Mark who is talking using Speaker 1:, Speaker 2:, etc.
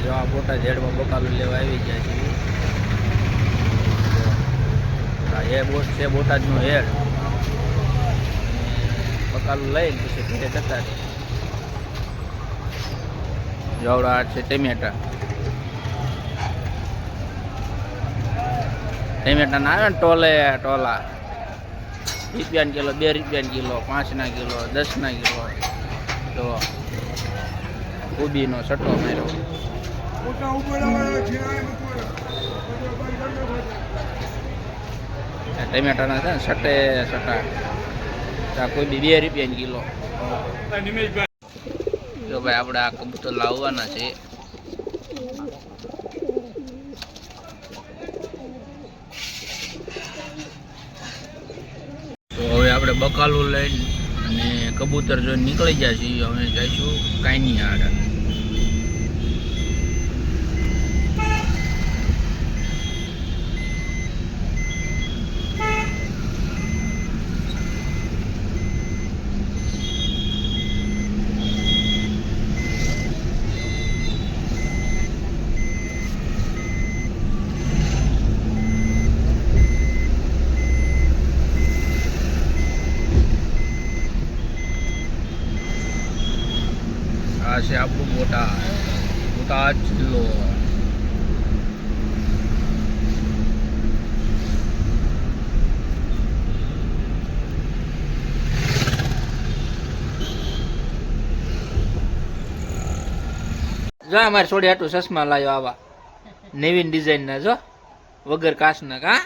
Speaker 1: જો આ બોટાદ હેડમાં બકાલું લેવા આવી જાય છે. એ બોટ છે બોટાદનું હેડ. બકાલું લઈને પછી ઘરે જતા રહે. જોવડા છે ટમેટા. ટમેટા ના આવે ને ટોલા રૂપિયાના કિલો, 2 રૂપિયાના કિલો, 5ના કિલો, 10ના કિલો. તો કોબીનો સટો માર્યો. ટમેટાના છે ને સટા કોબી 2 રૂપિયાની કિલો. જો ભાઈ આપણે આ કબૂતર લાવવાના છે. તો હવે આપણે બકાલું લઈને અને કબૂતર જોઈને નીકળી જાય છીએ. હવે જઈશું કાનિયાડ. આ છે આપણું બોટાદ જિલ્લો. જો અમારે છોડી હાટું ચશ્મા લાવ્યો આવા નવીન ડિઝાઇન ના, જો વગર કાચ ના. કા